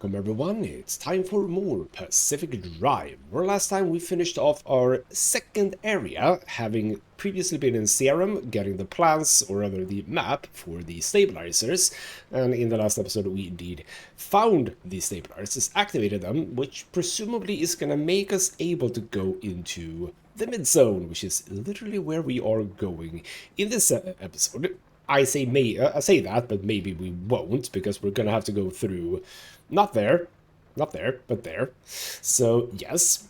Welcome everyone, it's time for more Pacific Drive, where last time we finished off our second area, having previously been in Serum, getting the plans, or rather the map, for the stabilizers, and in the last episode we indeed found the stabilizers, activated them, which presumably is gonna make us able to go into the mid-zone, which is literally where we are going in this episode. I say that, but maybe we won't, because we're gonna have to go through, not there, but there. So yes,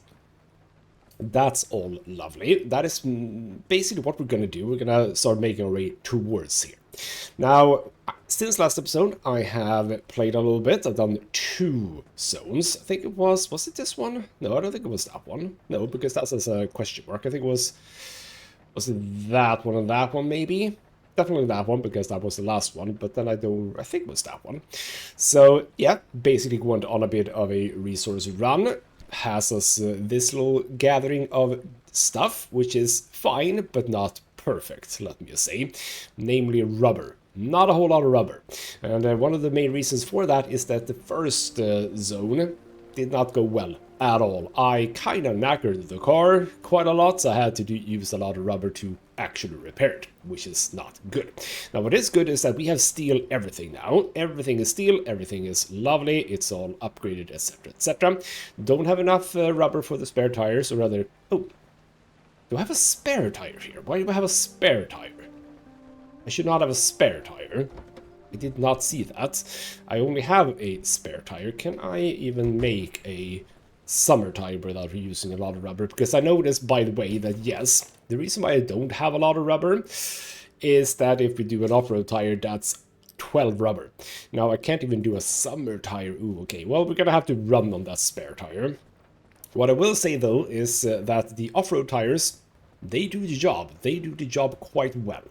that's all lovely. That is basically what we're gonna do. We're gonna start making our way towards here. Now, since last episode, I have played a little bit. I've done 2 zones. I think it was it this one? No, I don't think it was that one. No, because that says a question mark. I think it was it that one and that one maybe? Definitely that one, because that was the last one, but then I think it was that one. So, yeah, basically went on a bit of a resource run. Has us this little gathering of stuff, which is fine, but not perfect, let me just say. Namely rubber. Not a whole lot of rubber. And one of the main reasons for that is that the first zone did not go well at all. I kind of knackered the car quite a lot, so I had to use a lot of rubber to actually repair it, which is not good. Now, what is good is that we have steel everything now. Everything is steel, everything is lovely, it's all upgraded, etc., etc. Don't have enough rubber for the spare tires, or rather... Oh, do I have a spare tire here? Why do I have a spare tire? I should not have a spare tire. I did not see that. I only have a spare tire. Can I even make a summer tire without using a lot of rubber? Because I noticed, by the way, that yes, the reason why I don't have a lot of rubber is that if we do an off-road tire, that's 12 rubber. Now, I can't even do a summer tire. Ooh, okay. Well, we're gonna have to run on that spare tire. What I will say, though, is that the off-road tires, they do the job. They do the job quite well.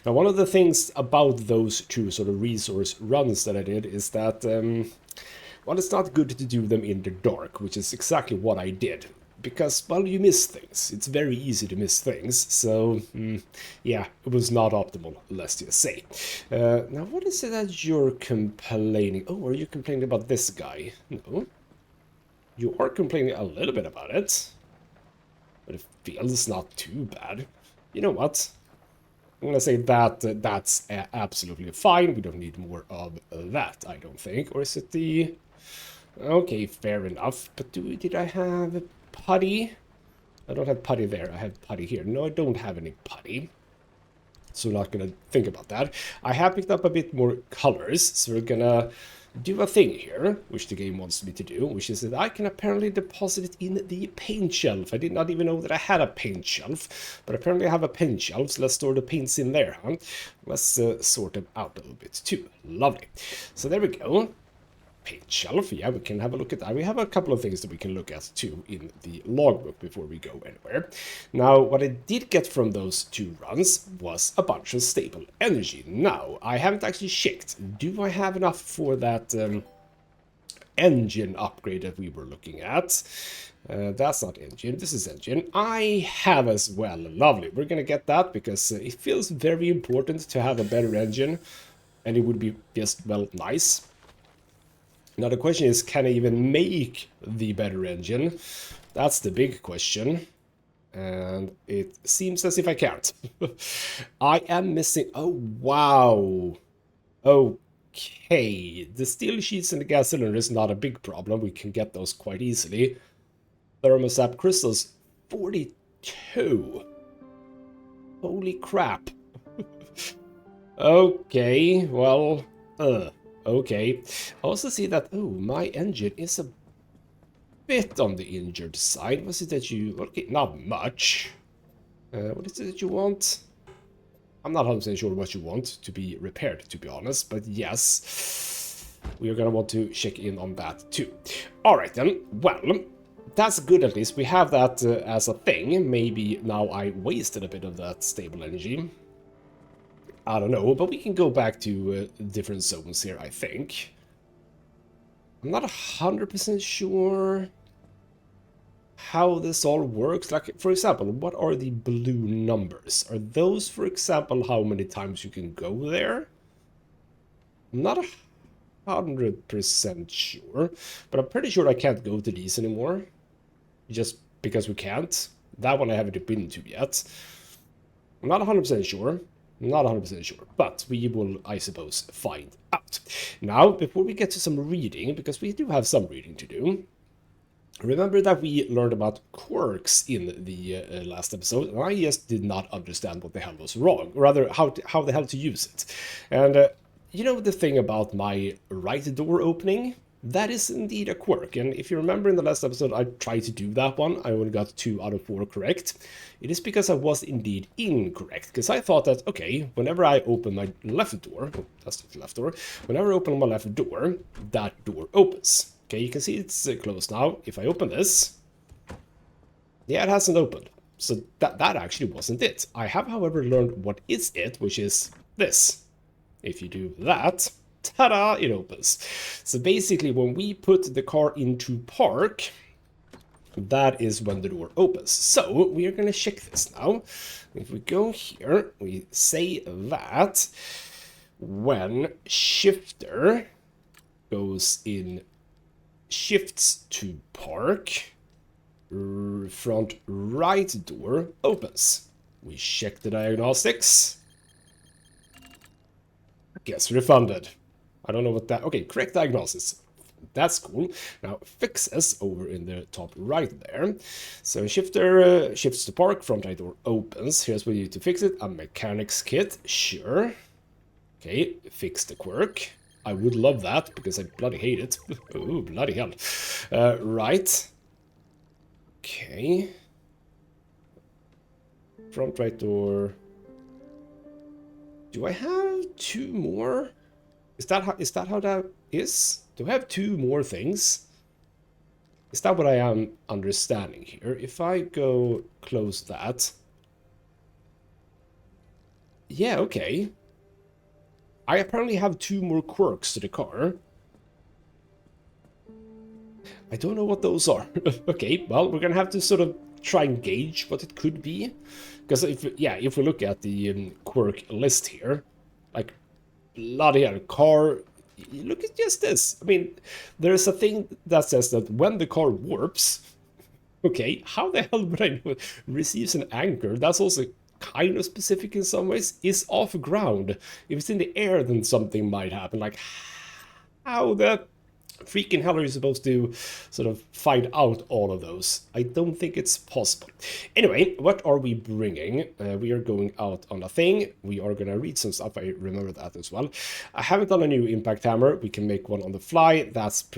Now, one of the things about those 2 sort of resource runs that I did is that, well, it's not good to do them in the dark, which is exactly what I did. Because, well, you miss things. It's very easy to miss things. So, yeah, it was not optimal, let's just say. Now, what is it that you're complaining? Oh, are you complaining about this guy? No. You are complaining a little bit about it. But it feels not too bad. You know what? I'm gonna say that that's absolutely fine. We don't need more of that, I don't think. Or is it the... Okay, fair enough. But did I have putty? I don't have putty there. I have putty here. No, I don't have any putty. So I'm not gonna think about that. I have picked up a bit more colors, so we're gonna do a thing here, which the game wants me to do, which is that I can apparently deposit it in the paint shelf. I did not even know that I had a paint shelf, but apparently I have a paint shelf, so let's store the paints in there, huh? Let's sort them out a little bit too. Lovely. So there we go. Paint shelf, yeah, we can have a look at that. We have a couple of things that we can look at too in the logbook before we go anywhere. Now, what I did get from those 2 runs was a bunch of stable energy. Now, I haven't actually checked. Do I have enough for that engine upgrade that we were looking at? That's not engine, this is engine. I have as well. Lovely. We're gonna get that because it feels very important to have a better engine, and it would be just, well, nice. Now the question is, can I even make the better engine? That's the big question. And it seems as if I can't. I am missing... Oh, wow. Okay. The steel sheets in the gas cylinder is not a big problem. We can get those quite easily. Thermosap crystals, 42. Holy crap. Okay, well... Okay, I also see that, oh, my engine is a bit on the injured side. Was it that you... Okay, not much. What is it that you want? I'm not 100% sure what you want to be repaired, to be honest, but yes, we are gonna want to check in on that too. Alright then, well, that's good at least. We have that as a thing. Maybe now I wasted a bit of that stable energy. I don't know, but we can go back to different zones here, I think. I'm not 100% sure how this all works. Like, for example, what are the blue numbers? Are those, for example, how many times you can go there? I'm not 100% sure, but I'm pretty sure I can't go to these anymore, just because we can't. That one I haven't been to yet. I'm not 100% sure. Not 100% sure, but we will, I suppose, find out. Now, before we get to some reading, because we do have some reading to do, remember that we learned about quirks in the last episode, and I just did not understand what the hell was wrong, or rather, how the hell to use it. And you know the thing about my right door opening? That is indeed a quirk, and if you remember in the last episode I tried to do that one, I only got 2 out of 4 correct. It is because I was indeed incorrect, because I thought that, okay, whenever I open my left door, oh, that's not the left door, whenever I open my left door, that door opens. Okay, you can see it's closed now. If I open this, yeah, it hasn't opened. So that actually wasn't it. I have, however, learned what is it, which is this. If you do that, ta-da, it opens. So basically, when we put the car into park, that is when the door opens. So we are going to check this now. If we go here, we say that when shifter goes in, shifts to park, front right door opens. We check the diagnostics. Guess refunded. I don't know what that... Okay, correct diagnosis. That's cool. Now, fixes over in the top right there. So shifter shifts to park, front right door opens. Here's what you need to fix it. A mechanics kit, sure. Okay, fix the quirk. I would love that, because I bloody hate it. Oh, bloody hell. Right. Okay. Front right door. Do I have 2 more? Is that how that is? Do I have 2 more things? Is that what I am understanding here? If I go close that. Yeah, okay. I apparently have 2 more quirks to the car. I don't know what those are. Okay, well, we're gonna have to sort of try and gauge what it could be. Because if we look at the quirk list here, like, bloody hell, car, look at just this. I mean, there's a thing that says that when the car warps, okay, how the hell would I know it receives an anchor? That's also kind of specific in some ways. Is off ground. If it's in the air, then something might happen. Like, how the freaking hell are you supposed to sort of find out all of those? I don't think it's possible. Anyway, what are we bringing? We are going out on a thing. We are going to read some stuff. I remember that as well. I haven't done a new impact hammer. We can make one on the fly. That's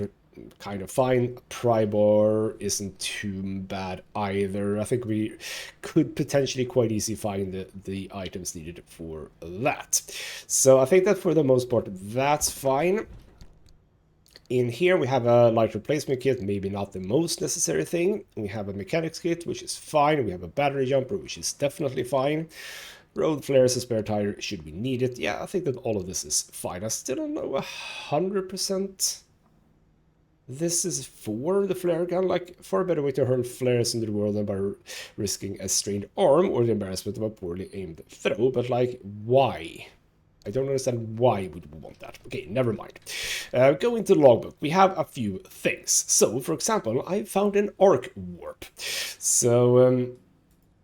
kind of fine. Pry bar isn't too bad either. I think we could potentially quite easily find the items needed for that. So I think that for the most part, that's fine. In here we have a light replacement kit, maybe not the most necessary thing. We have a mechanics kit, which is fine. We have a battery jumper, which is definitely fine. Road flares, a spare tire, should we need it? Yeah, I think that all of this is fine. I still don't know 100%. This is for the flare gun, like, far better way to hurl flares into the world than by risking a strained arm or the embarrassment of a poorly aimed throw. But, like, why? I don't understand why we would want that. Okay, never mind. Go into the logbook. We have a few things. So, for example, I found an arc warp. So,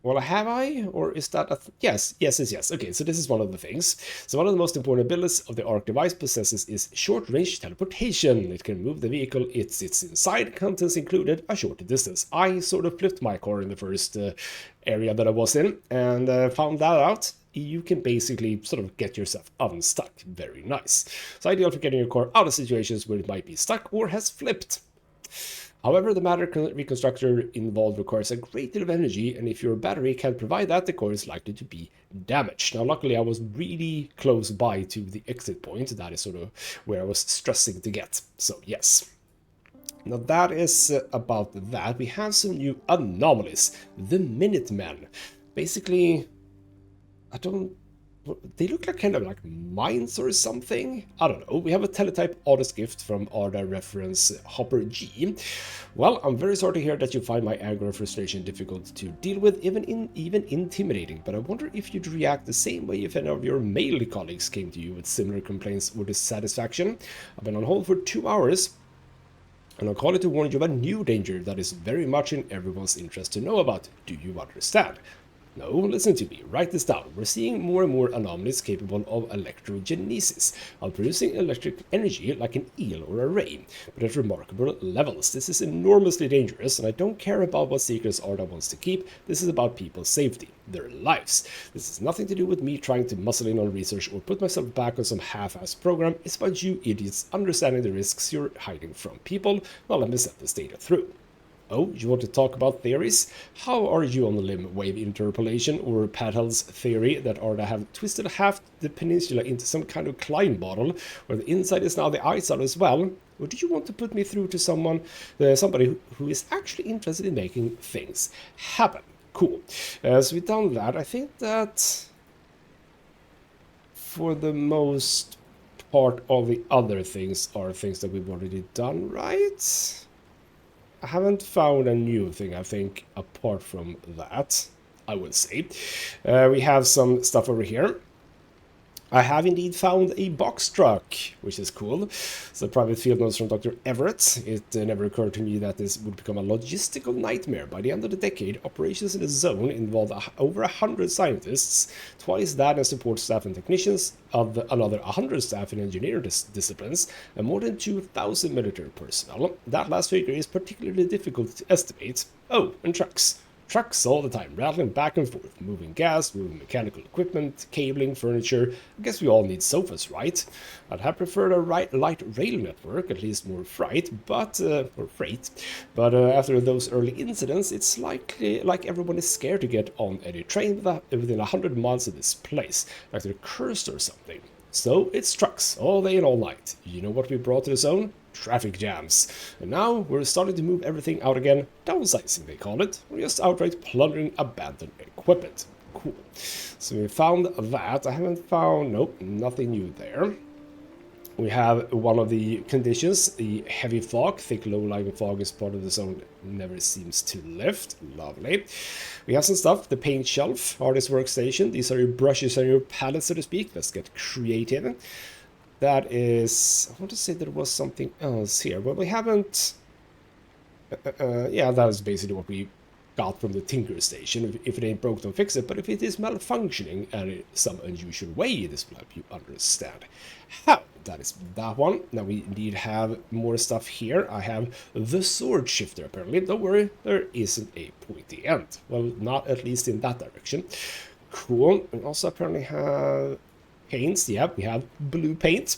well, have I? Or is that a... Yes. Okay, so this is one of the things. So one of the most important abilities of the arc device possesses is short-range teleportation. It can move the vehicle it sits inside, contents included, a short distance. I sort of flipped my car in the first area that I was in, and found that out. You can basically sort of get yourself unstuck. Very nice. So ideal for getting your car out of situations where it might be stuck or has flipped. However, the matter reconstructor involved requires a great deal of energy, and if your battery can't provide that, the core is likely to be damaged. Now, luckily, I was really close by to the exit point. That is sort of where I was stressing to get. So, yes. Now, that is about that. We have some new anomalies. The Minutemen. Basically, I don't They look like kind of like mines or something. I don't know. We have a teletype artist gift from Arda reference Hopper G. Well, I'm very sorry to hear that you find my anger and frustration difficult to deal with, even intimidating. But I wonder if you'd react the same way if any of your male colleagues came to you with similar complaints or dissatisfaction. I've been on hold for 2 hours. And I'll call it to warn you of a new danger that is very much in everyone's interest to know about. Do you understand? No, listen to me. Write this down. We're seeing more and more anomalies capable of electrogenesis, of producing electric energy like an eel or a ray, but at remarkable levels. This is enormously dangerous, and I don't care about what secrets Arda wants to keep. This is about people's safety, their lives. This has nothing to do with me trying to muscle in on research or put myself back on some half-assed program. It's about you idiots understanding the risks you're hiding from people. Well, let me set this data through. Oh, you want to talk about theories? How are you on the limb? Wave interpolation or Patel's theory that Arda have twisted half the peninsula into some kind of Klein bottle, where the inside is now the outside as well? Or do you want to put me through to somebody who is actually interested in making things happen? Cool. So we've done that. I think that for the most part, all the other things are things that we've already done, right? I haven't found a new thing, I think, apart from that, I would say. We have some stuff over here. I have indeed found a box truck, which is cool. So private field notes from Dr. Everett. It never occurred to me that this would become a logistical nightmare. By the end of the decade, operations in the zone involved over 100 scientists, twice that in support staff and technicians, of another 100 staff in engineering disciplines, and more than 2,000 military personnel. That last figure is particularly difficult to estimate. Oh, and trucks. Trucks all the time, rattling back and forth, moving gas, moving mechanical equipment, cabling, furniture. I guess we all need sofas, right? I'd have preferred a light rail network, at least more freight, but after those early incidents, it's likely like everyone is scared to get on any train within 100 miles of this place, like they're cursed or something. So it's trucks, all day and all night. You know what we brought to the zone? Traffic jams. And now we're starting to move everything out again, downsizing they call it, or just outright plundering abandoned equipment. Cool. So we found that. I haven't found, nope, nothing new there. We have one of the conditions, the heavy fog. Thick low-lying fog is part of the zone, never seems to lift. Lovely. We have some stuff, the paint shelf, artist workstation. These are your brushes and your palettes, so to speak. Let's get creative. That is, I want to say there was something else here, but we haven't. Yeah, that is basically what we got from the Tinker Station. If it ain't broke, don't fix it. But if it is malfunctioning in some unusual way, this will help you understand how. That is that one. Now we indeed have more stuff here. I have the sword shifter, apparently. Don't worry, there isn't a pointy end. Well, not at least in that direction. Cool. We also apparently have paints. Yeah, we have blue paint.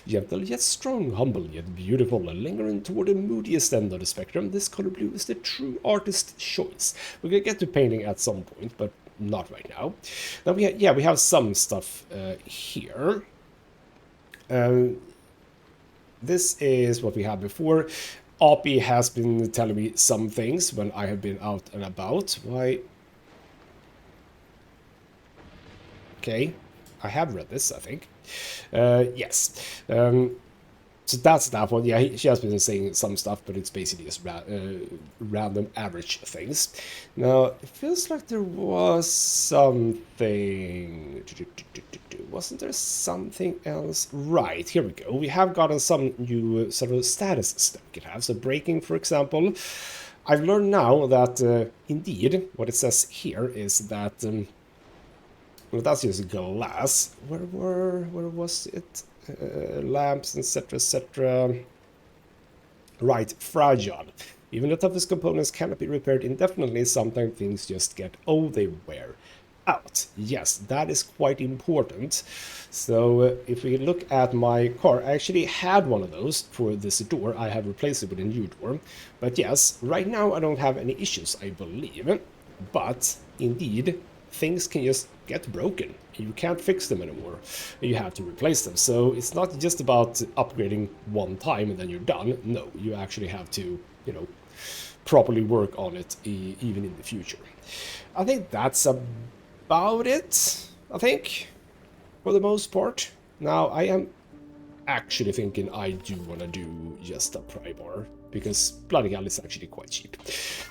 Gentle yet strong, humble yet beautiful, and lingering toward the moodiest end of the spectrum, this color blue is the true artist's choice. We're gonna get to painting at some point, but not right now. Now we have some stuff here. This is what we had before. Oppie has been telling me some things when I have been out and about. Why? Okay, I have read this, I think. Yes. So that's that one. Yeah, she has been saying some stuff, but it's basically just random average things. Now, it feels like there was something. Wasn't there something else? Right, here we go. We have gotten some new sort of status stuff we can have. So breaking, for example. I've learned now that, indeed, what it says here is that... well, that's just glass. Where was it? Lamps, etc., etc. Right, fragile. Even the toughest components cannot be repaired indefinitely. Sometimes things just get old, they wear out. Yes, that is quite important. So if we look at my car, I actually had one of those for this door. I have replaced it with a new door. But yes, right now I don't have any issues, I believe. But indeed, things can just get broken. You can't fix them anymore. You have to replace them. So it's not just about upgrading one time and then you're done. No, you actually have to, you know, properly work on it even in the future. I think that's about it. I think, for the most part. Now, I am actually thinking I do want to do just a pry bar, because bloody hell is actually quite cheap.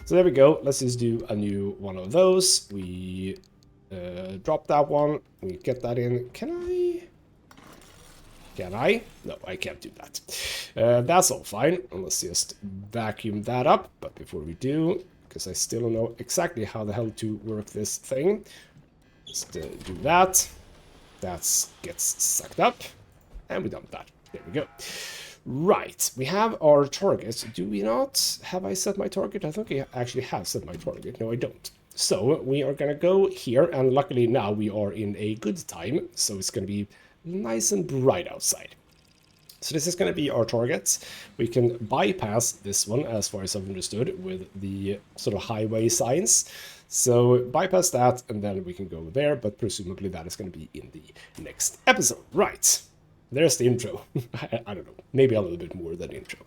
So there we go. Let's just do a new one of those. We drop that one. We get that in. Can I? Can I? No, I can't do that. That's all fine. Let's just vacuum that up. But before we do, because I still don't know exactly how the hell to work this thing, just do that. That gets sucked up. And we dump that. There we go. Right, we have our target. Do we not? Have I set my target? I think I actually have set my target. No, I don't. So we are going to go here, and luckily now we are in a good time, so it's going to be nice and bright outside. So this is going to be our target. We can bypass this one, as far as I've understood, with the sort of highway signs. So bypass that, and then we can go there, but presumably that is going to be in the next episode. Right. There's the intro. I don't know, maybe a little bit more than intro.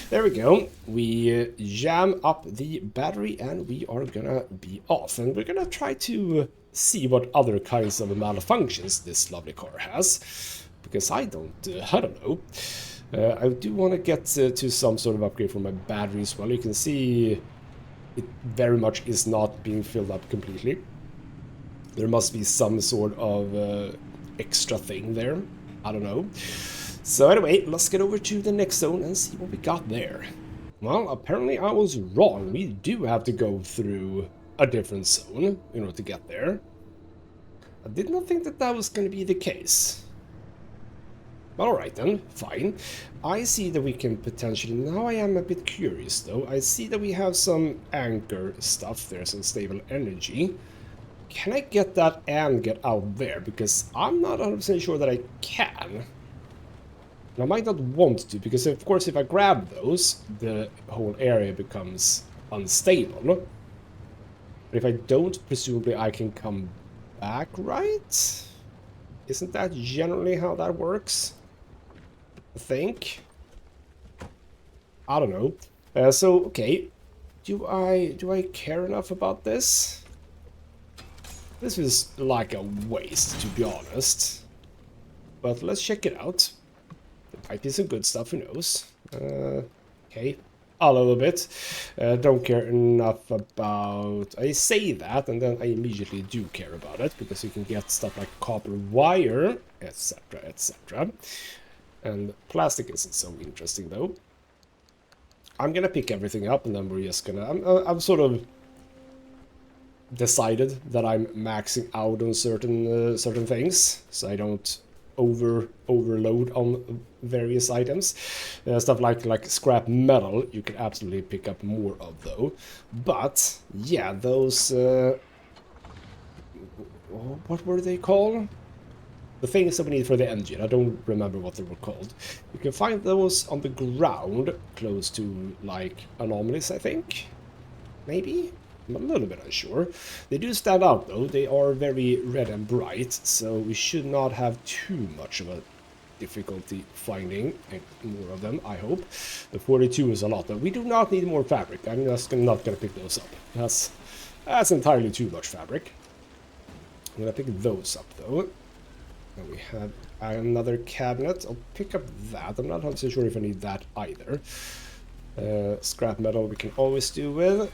There we go. We jam up the battery and we are gonna be off. And we're gonna try to see what other kinds of malfunctions this lovely car has. Because I don't know. I do want to get to some sort of upgrade for my battery as well. You can see it very much is not being filled up completely. There must be some sort of extra thing there. I don't know. So anyway, let's get over to the next zone and see what we got there. Well, apparently I was wrong. We do have to go through a different zone in order to get there. I did not think that that was going to be the case. Alright then, fine. I see that we can potentially... Now I am a bit curious though. I see that we have some anchor stuff there, some stable energy. Can I get that and get out there? Because I'm not 100% sure that I can. And I might not want to, because of course if I grab those, the whole area becomes unstable. But if I don't, presumably I can come back, right? Isn't that generally how that works? I think. I don't know. So, okay. Do I care enough about this? This is like a waste, to be honest. But let's check it out. There might be some good stuff, who knows. Okay, a little bit. Don't care enough about... I say that, and then I immediately do care about it, because you can get stuff like copper wire, etc., etc. And plastic isn't so interesting, though. I'm gonna pick everything up, and then we're just gonna... I'm sort of... decided that I'm maxing out on certain things, so I don't overload on various items. Stuff like scrap metal, you can absolutely pick up more of though. But yeah, those what were they called? The things that we need for the engine. I don't remember what they were called. You can find those on the ground, close to like anomalies, I think. Maybe. I'm a little bit unsure. They do stand out though. They are very red and bright, so we should not have too much of a difficulty finding more of them, I hope. The 42 is a lot, though. We do not need more fabric. I'm just not going to pick those up. That's entirely too much fabric. I'm going to pick those up, though. And we have another cabinet. I'll pick up that. I'm not 100% sure if I need that either. Scrap metal we can always do with.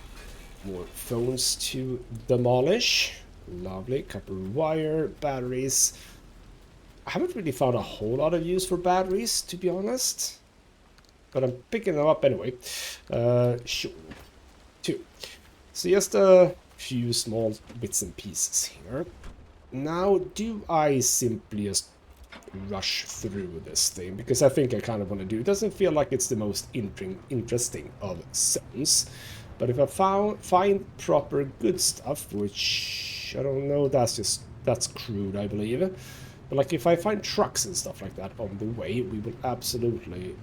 More phones to demolish. Lovely. Copper wire, batteries. I haven't really found a whole lot of use for batteries, to be honest. But I'm picking them up anyway. Sure. 2. So just a few small bits and pieces here. Now, do I simply just rush through this thing? Because I think I kind of want to do. It doesn't feel like it's the most interesting of zones. But if I find proper good stuff, which I don't know, that's crude, I believe. But like if I find trucks and stuff like that on the way, we will absolutely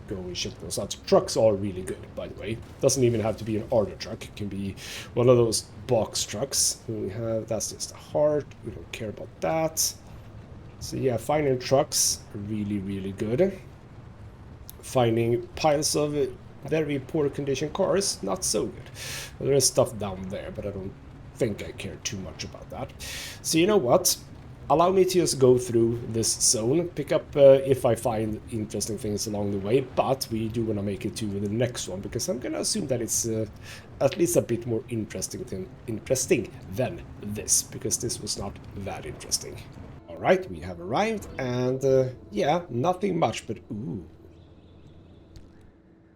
go and check those out. Trucks are really good, by the way. Doesn't even have to be an order truck. It can be one of those box trucks. We have, that's just a heart. We don't care about that. So yeah, finding trucks, really, really good. Finding piles of very poor condition cars, not so good. There is stuff down there, but I don't think I care too much about that. So you know what? allow me to just go through this zone, pick up if I find interesting things along the way, but we do want to make it to the next one, because I'm going to assume that it's at least a bit more interesting than this, because this was not that interesting. Alright, we have arrived, and yeah, nothing much, but ooh.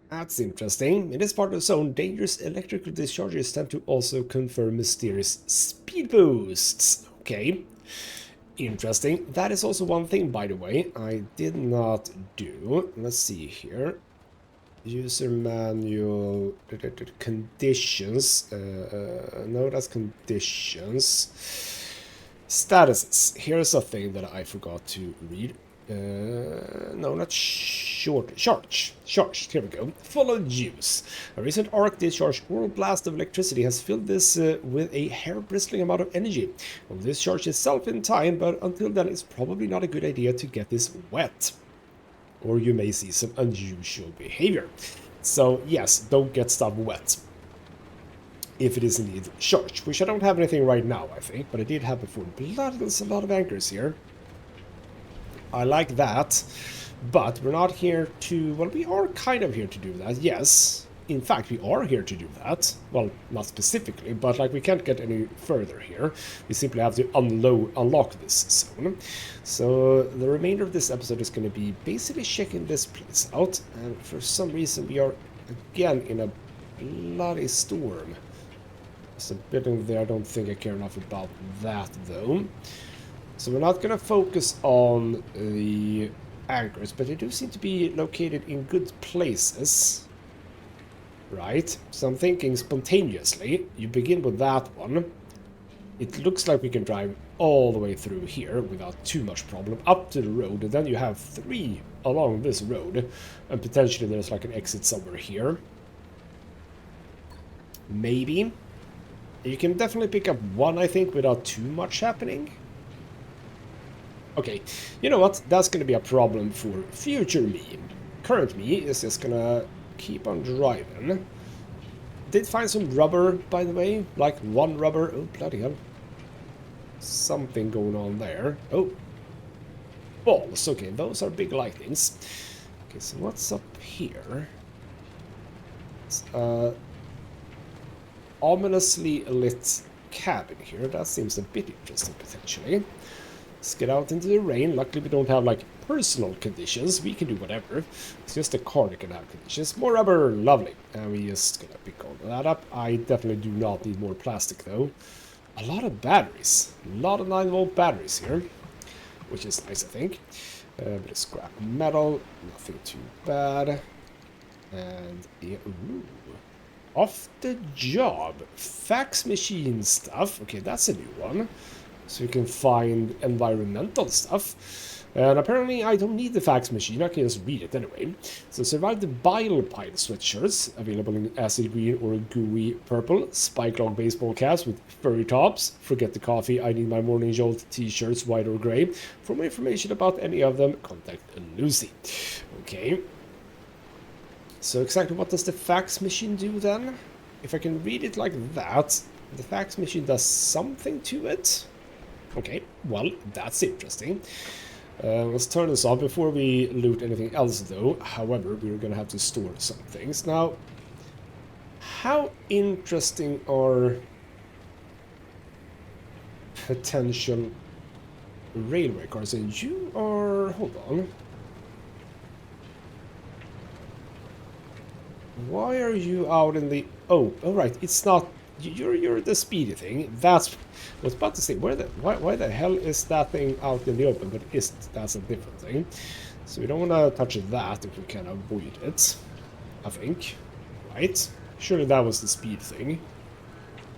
That's interesting. In this part of the zone, dangerous electrical discharges tend to also confer mysterious speed boosts. Okay. Interesting. That is also one thing, by the way, I did not do. Let's see here. User manual conditions. No, that's conditions. Statuses. Here's a thing that I forgot to read. No, not charge. Here we go. Follow use. A recent arc discharge or blast of electricity has filled this with a hair-bristling amount of energy. Will discharge itself in time, but until then it's probably not a good idea to get this wet. Or you may see some unusual behavior. So yes, don't get stuff wet. If it is indeed charged, which I don't have anything right now, I think, but I did have before. Blood, there's a lot of anchors here. I like that, but we're not here to... Well, we are kind of here to do that, yes. In fact, we are here to do that. Well, not specifically, but like we can't get any further here. We simply have to unlock this zone. So the remainder of this episode is going to be basically checking this place out. And for some reason, we are again in a bloody storm. There's a building there. I don't think I care enough about that, though. So we're not going to focus on the anchors, but they do seem to be located in good places. Right? So I'm thinking spontaneously, you begin with that one. It looks like we can drive all the way through here without too much problem up to the road. And then you have 3 along this road. And potentially there's like an exit somewhere here. Maybe. You can definitely pick up 1, I think, without too much happening. Okay, you know what? That's going to be a problem for future me. Current me is just going to keep on driving. Did find some rubber, by the way. Like 1 rubber. Oh, bloody hell. Something going on there. Oh. Balls. Okay, those are big lightnings. Okay, so what's up here? It's ominously lit cabin here. That seems a bit interesting, potentially. Let's get out into the rain. Luckily, we don't have, like, personal conditions. We can do whatever. It's just a car that can have conditions. More rubber. Lovely. And we just gonna pick all that up. I definitely do not need more plastic, though. A lot of batteries. A lot of 9-volt batteries here. Which is nice, I think. A bit of scrap metal. Nothing too bad. And, yeah, ooh. Off the job. Fax machine stuff. Okay, that's a new one. So you can find environmental stuff. And apparently I don't need the fax machine, I can just read it anyway. So survive the bile pile sweatshirts, available in acid green or gooey purple. Spike log baseball caps with furry tops. Forget the coffee, I need my morning jolt t-shirts, white or grey. For more information about any of them, contact Lucy. Okay. So exactly what does the fax machine do then? If I can read it like that, the fax machine does something to it. Okay, well, that's interesting. Let's turn this off before we loot anything else, though. However, we're going to have to store some things. Now, how interesting are potential railway cars? And you are... Hold on. Why are you out in the... Oh, alright, it's not... You're the speedy thing. That's... I was about to say, why the hell is that thing out in the open? But it isn't. That's a different thing. So we don't want to touch that if we can avoid it. I think. Right? Surely that was the speed thing.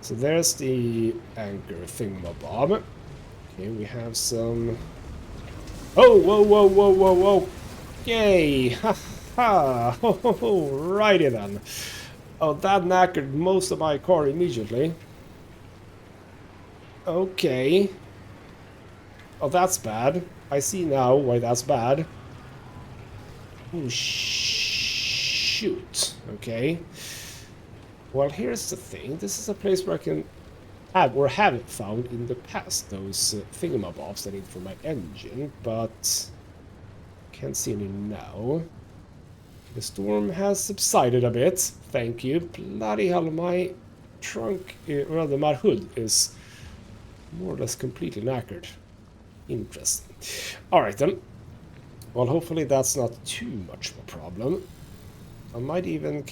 So there's the anchor thingamabob. Okay, we have some... Oh, whoa. Yay! Ha ha! Righty then. Oh, that knackered most of my car immediately. Okay. Oh, that's bad. I see now why that's bad. Oh, shoot. Okay. Well, here's the thing. This is a place where I can have found in the past those thingamabobs I need for my engine, but can't see any now. The storm has subsided a bit, thank you. Bloody hell, my trunk, rather my hood is more or less completely knackered. Interesting. Alright then. Well, hopefully that's not too much of a problem. Can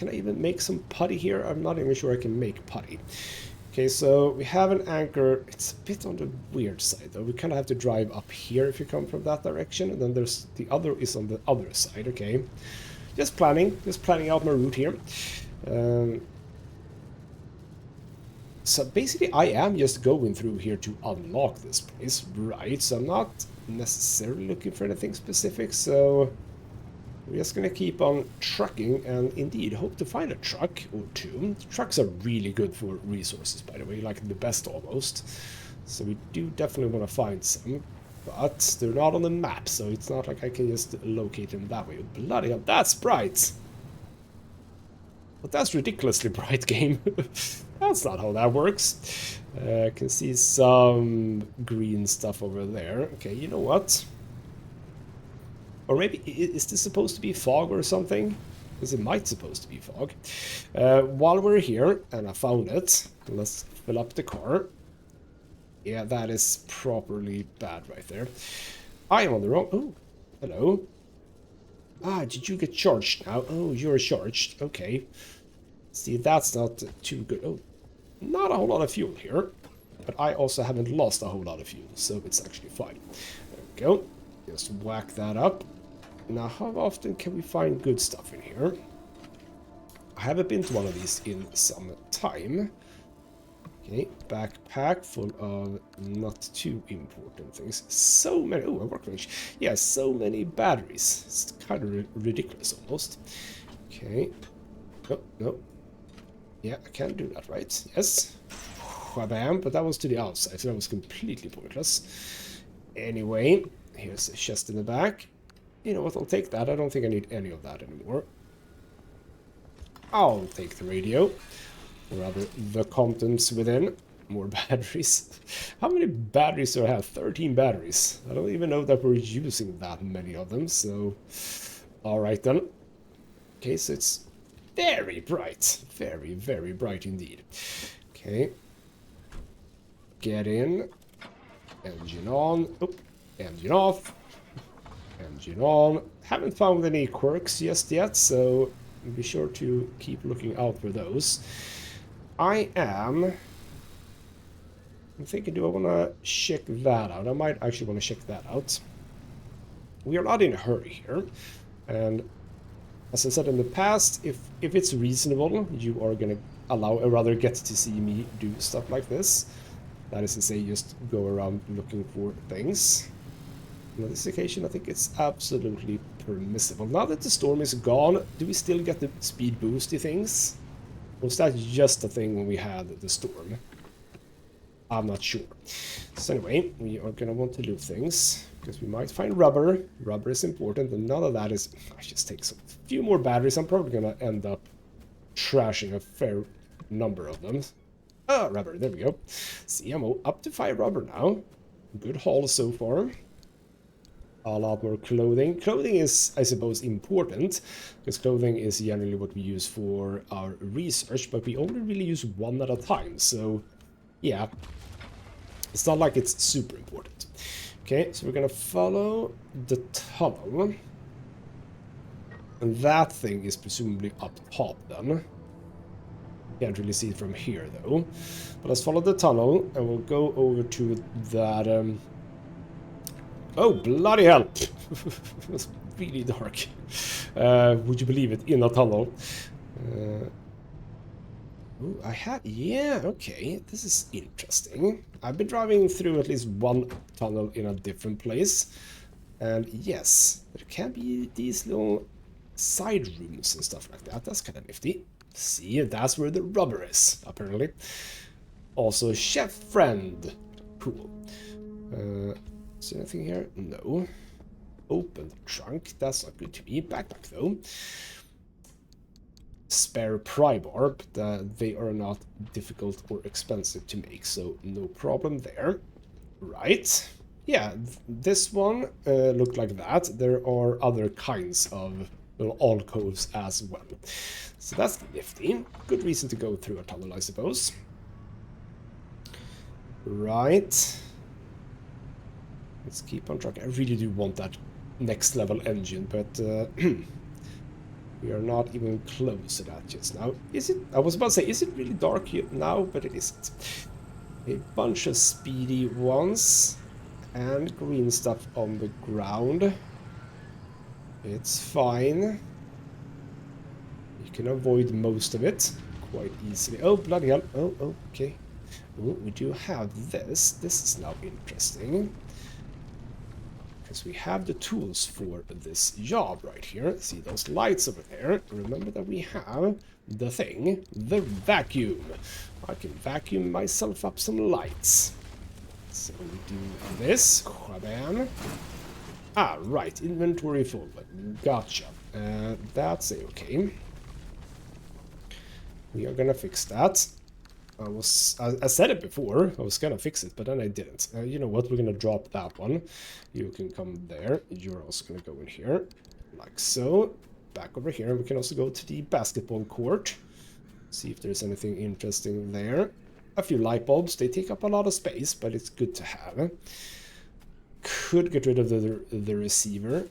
I even make some putty here? I'm not even sure I can make putty. Okay, so we have an anchor. It's a bit on the weird side, though. We kind of have to drive up here if you come from that direction, and then there's the other is on the other side. Okay, just planning out my route here. So basically, I am just going through here to unlock this place, right? So I'm not necessarily looking for anything specific. So we're just gonna keep on trucking and indeed hope to find a truck or two. Trucks are really good for resources, by the way, like the best almost. So we do definitely want to find some, but they're not on the map, so it's not like I can just locate them that way. Bloody hell, that's bright! But that's ridiculously bright, game. That's not how that works. I can see some green stuff over there. Okay, you know what? Or maybe, is this supposed to be fog or something? Because it might supposed to be fog. While we're here, and I found it, let's fill up the car. Yeah, that is properly bad right there. I am on the wrong... Oh, hello. Ah, did you get charged now? Oh, you're charged. Okay. See, that's not too good. Oh, not a whole lot of fuel here. But I also haven't lost a whole lot of fuel, so it's actually fine. There we go. Just whack that up. Now, how often can we find good stuff in here? I haven't been to one of these in some time. Okay, backpack full of not too important things. So many... Oh, a workbench. Yeah, so many batteries. It's kind of ridiculous almost. Okay. Oh, no. Yeah, I can do that, right? Yes. Whabam, but that was to the outside, so that was completely pointless. Anyway, here's a chest in the back. You know what, I'll take that. I don't think I need any of that anymore. I'll take the radio. Or rather, the contents within. More batteries. How many batteries do I have? 13 batteries. I don't even know that we're using that many of them, so... Alright then. Okay, so it's very bright. Very, very bright indeed. Okay. Get in. Engine on. Oh, engine off. Engine on. Haven't found any quirks just yet, so be sure to keep looking out for those. I'm thinking, do I want to check that out? I might actually want to check that out. We are not in a hurry here, and as I said in the past, if it's reasonable, you are going to allow, or rather get to see me do stuff like this. That is to say, just go around looking for things. On this occasion, I think it's absolutely permissible. Now that the storm is gone, do we still get the speed boosty things? Or was that just a thing when we had the storm? I'm not sure. So anyway, we are going to want to loot things, because we might find rubber. Rubber is important, and none of that is... I just take a few more batteries. I'm probably going to end up trashing a fair number of them. Ah, rubber, there we go. See, I'm up to 5 rubber now. Good haul so far. A lot more clothing. Clothing is, I suppose, important, because clothing is generally what we use for our research, but we only really use one at a time, so yeah, it's not like it's super important. Okay, so we're gonna follow the tunnel, and that thing is presumably up top then. Can't really see it from here though, but let's follow the tunnel, and we'll go over to that oh, bloody hell! It was really dark. Would you believe it? In a tunnel. Ooh, yeah, okay. This is interesting. I've been driving through at least one tunnel in a different place. And yes, there can be these little side rooms and stuff like that. That's kind of nifty. See, that's where the rubber is, apparently. Also, chef friend. Cool. Is there anything here? No. Open the trunk. That's not good to me. Backpack, though. spare pry bar, but they are not difficult or expensive to make, so no problem there. Right. Yeah, this one looked like that. There are other kinds of little alcoves as well. So that's nifty. Good reason to go through a tunnel, I suppose. Right. Let's keep on track. I really do want that next level engine, but we are not even close to that just now. Is it? I was about to say, is it really dark here now? But it isn't. A bunch of speedy ones and green stuff on the ground. It's fine. You can avoid most of it quite easily. Oh, bloody hell. Oh, okay. Oh, we do have this. This is now interesting. Because we have the tools for this job right here. See those lights over there? Remember that we have the thing, the vacuum. I can vacuum myself up some lights. So we do this. Bam. Ah, right. Inventory full. Gotcha. That's okay. We are gonna fix that. I said it before, I was gonna fix it, but then I didn't. You know what, we're gonna drop that one. You can come there. You're also gonna go in here, like so. Back over here, and we can also go to the basketball court. See if there's anything interesting there. A few light bulbs, they take up a lot of space, but it's good to have. Could get rid of the receiver,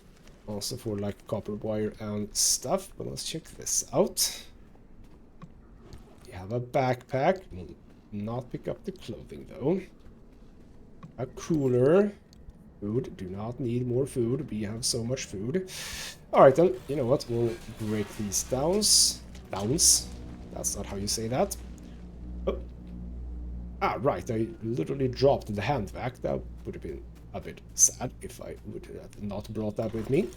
also for like copper wire and stuff, but let's check this out. Have a backpack. Will not pick up the clothing though. A cooler. Food. Do not need more food. We have so much food. Alright then. You know what? We'll break these downs. Downs. That's not how you say that. Oh. Ah, right. I literally dropped the hand vac. That would have been a bit sad if I would have not brought that with me.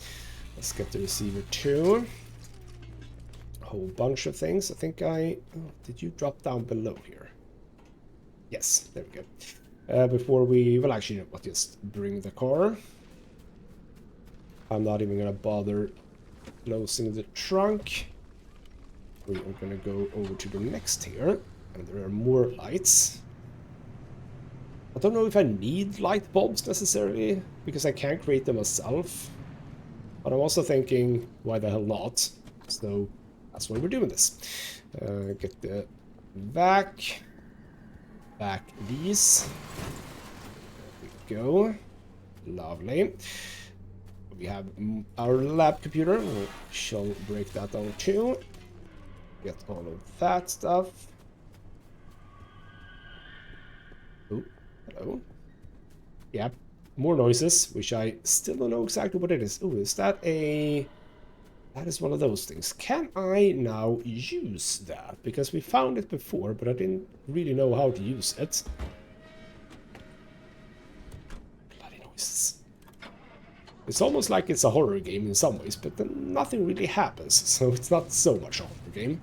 Let's get the receiver too. Whole bunch of things. I think I... Oh, did you drop down below here? Yes, there we go. Before we... Well, actually, you know what? Just bring the car. I'm not even going to bother closing the trunk. We are going to go over to the next here. And there are more lights. I don't know if I need light bulbs necessarily, because I can't create them myself. But I'm also thinking, why the hell not? So... that's why we're doing this. Get the back these. There we go. Lovely. We have our lab computer. We shall break that down too. Get all of that stuff. Oh, hello. Yeah, more noises, which I still don't know exactly what it is. Oh, is that a... That is one of those things. Can I now use that? Because we found it before, but I didn't really know how to use it. Bloody noises. It's almost like it's a horror game in some ways, but then nothing really happens, so it's not so much a horror game.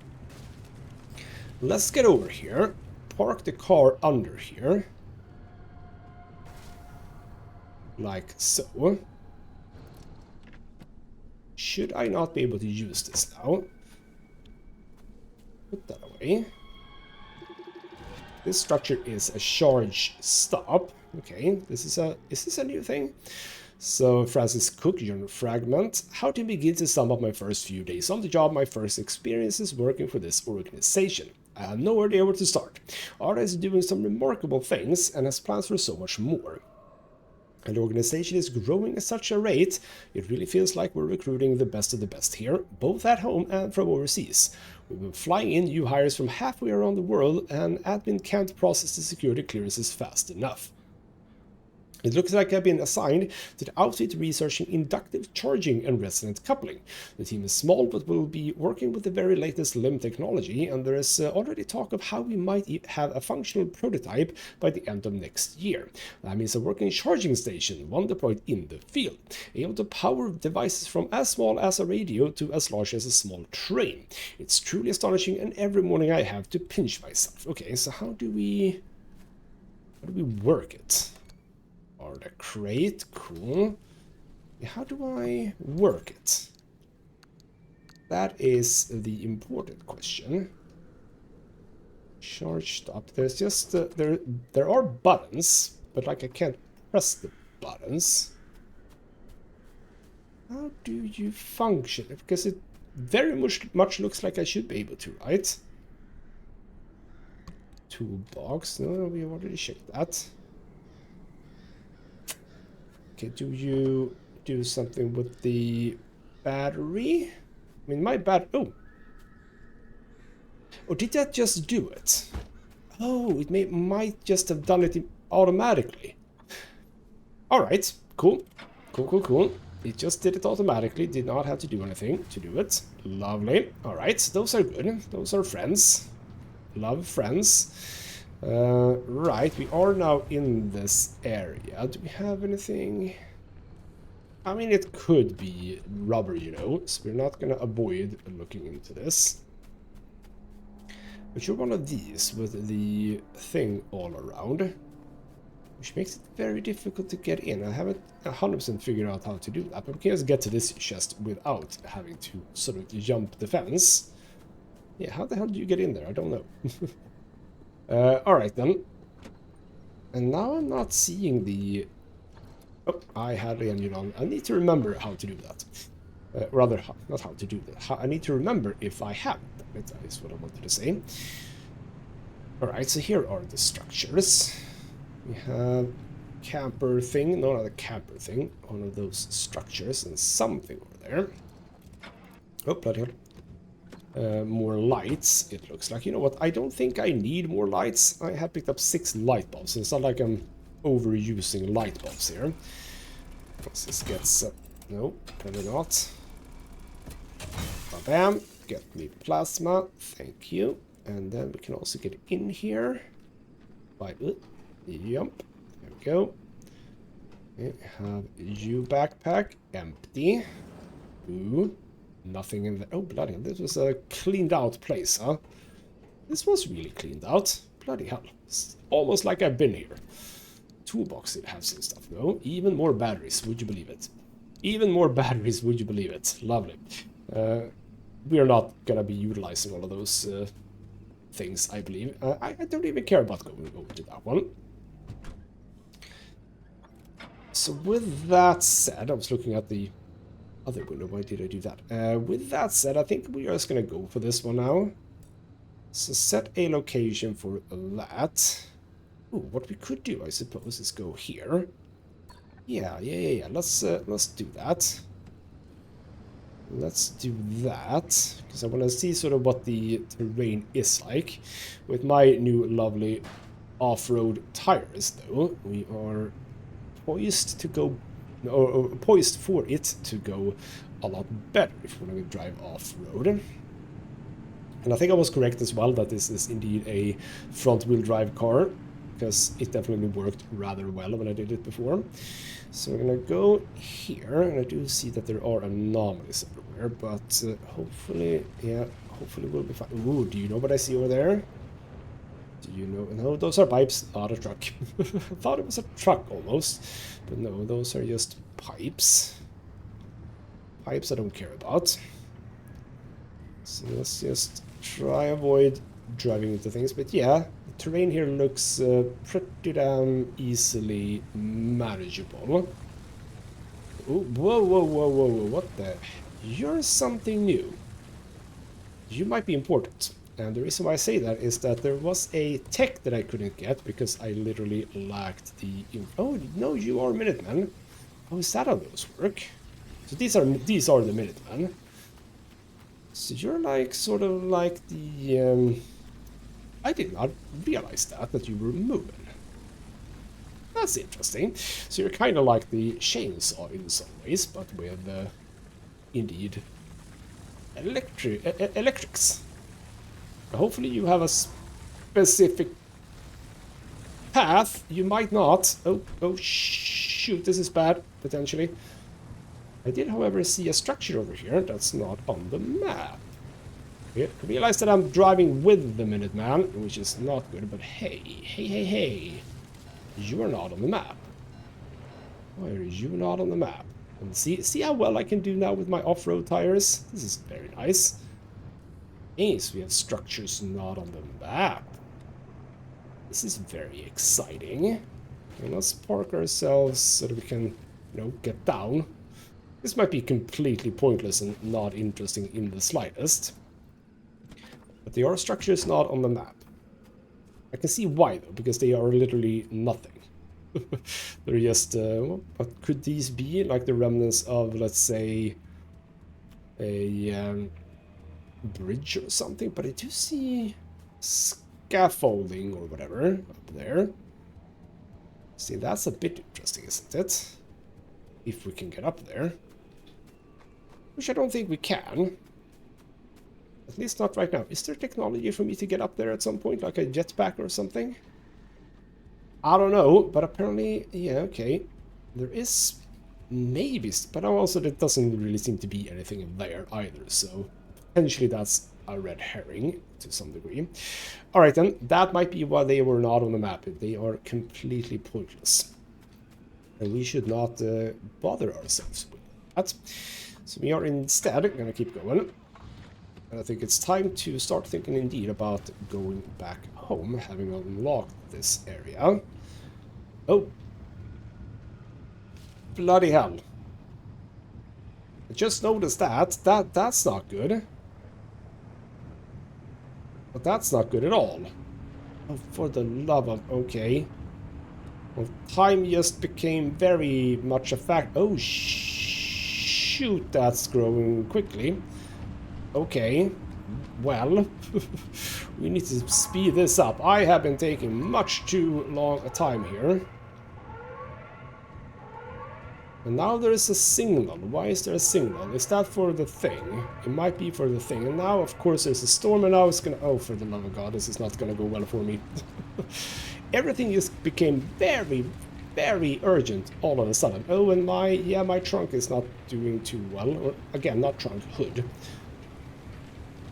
Let's get over here. Park the car under here. Like so. Should I not be able to use this now? Put that away. This structure is a charge stop. Okay, is this a new thing? So, Francis Cook, journal fragment. How to begin to sum up my first few days on the job, my first experiences working for this organization. I have no idea where to start. Arda is doing some remarkable things and has plans for so much more. And the organization is growing at such a rate, it really feels like we're recruiting the best of the best here, both at home and from overseas. We've been flying in new hires from halfway around the world, and admin can't process the security clearances fast enough. It looks like I've been assigned to the outfit researching inductive charging and resonant coupling. The team is small, but will be working with the very latest LIM technology, and there is already talk of how we might have a functional prototype by the end of next year. That means a working charging station, one deployed in the field, able to power devices from as small as a radio to as large as a small train. It's truly astonishing, and every morning I have to pinch myself. Okay, so how do we work it? Or the crate, cool. How do I work it? That is the important question. Charged up. There's just there are buttons, but like I can't press the buttons. How do you function? Because it very much looks like I should be able to, right? Toolbox. No, we already checked that. Okay, do you do something with the battery? I mean, my oh, did that just do it? Oh, it might just have done it automatically. All right, cool. Cool. It just did it automatically. Did not have to do anything to do it. Lovely. All right, those are good. Those are friends. Love friends. Right, we are now in this area. Do we have anything? I mean, it could be rubber, you know, so we're not going to avoid looking into this. But you're one of these with the thing all around, which makes it very difficult to get in. I haven't 100% figured out how to do that, but we can just get to this chest without having to sort of jump the fence. Yeah, how the hell do you get in there? I don't know. Alright then. And now I'm not seeing the... Oh, I had the engine on. I need to remember how to do that. Rather, not how to do that. I need to remember if I have. That is what I wanted to say. Alright, so here are the structures. We have camper thing. No, not a camper thing. One of those structures and something over there. Oh, bloody hell. More lights, it looks like. You know what? I don't think I need more lights. I have picked up 6 light bulbs. It's not like I'm overusing light bulbs here. Once this gets... no, probably not. Bam! Get me plasma. Thank you. And then we can also get in here. By... jump. There we go. We have you backpack. Empty. Ooh. Nothing in there. Oh, bloody hell. This was a cleaned out place, huh? This was really cleaned out. Bloody hell. It's almost like I've been here. Toolbox, it has some stuff. No, even more batteries. Would you believe it? Even more batteries. Would you believe it? Lovely. We are not going to be utilizing all of those things, I believe. I don't even care about going over to that one. So with that said, I was looking at the other window. Why did I do that? With that said, I think we are just going to go for this one now. So set a location for that. Ooh, what we could do, I suppose, is go here. Yeah. Let's do that. Let's do that, because I want to see sort of what the terrain is like. With my new lovely off-road tires, though, we are poised to go, or poised for it to go a lot better if we're going to drive off-road. And I think I was correct as well that this is indeed a front-wheel drive car, because it definitely worked rather well when I did it before. So we're gonna go here, and I do see that there are anomalies everywhere, but hopefully, yeah, hopefully we'll be fine. Ooh, do you know what I see over there? Do you know? No, those are pipes, not a truck. I thought it was a truck almost, but no, those are just pipes. Pipes I don't care about. So let's just try avoid driving into things, but yeah. Terrain here looks pretty damn easily manageable. Ooh, whoa, what the? You're something new. You might be important. And the reason why I say that is that there was a tech that I couldn't get because I literally lacked the... Oh, no, you are Minutemen. How is that how those work? So these are the Minutemen. So you're like, sort of like the... I did not realize that you were moving. That's interesting. So you're kind of like the chainsaw in some ways, but with, indeed, electrics. Hopefully you have a specific path. You might not. Oh, shoot, this is bad, potentially. I did, however, see a structure over here that's not on the map. I realize that I'm driving with the Minuteman, which is not good, but hey. You are not on the map. Why are you not on the map? And see how well I can do now with my off-road tires? This is very nice. Yes, we have structures not on the map. This is very exciting. And let's park ourselves so that we can, get down. This might be completely pointless and not interesting in the slightest. But there are structures not on the map. I can see why, though, because they are literally nothing. They're just, what could these be? Like the remnants of, let's say, a bridge or something? But I do see scaffolding or whatever up there. See, that's a bit interesting, isn't it? If we can get up there. Which I don't think we can. At least not right now. Is there technology for me to get up there at some point? Like a jetpack or something? I don't know, but apparently, yeah, okay. There is maybe, but also there doesn't really seem to be anything there either, so potentially that's a red herring to some degree. Alright then, that might be why they were not on the map. They are completely pointless. And we should not bother ourselves with that. So we are instead going to keep going. And I think it's time to start thinking indeed about going back home, having unlocked this area. Oh. Bloody hell. I just noticed that's not good. But that's not good at all. Oh, for the love of... Okay. Well, time just became very much a fact. Oh, shoot, that's growing quickly. Okay, well, we need to speed this up. I have been taking much too long a time here. And now there is a signal. Why is there a signal? Is that for the thing? It might be for the thing. And now, of course, there's a storm, and now it's gonna... Oh, for the love of God, this is not gonna go well for me. Everything just became very, very urgent all of a sudden. Oh, and my trunk is not doing too well. Or, again, not trunk, hood.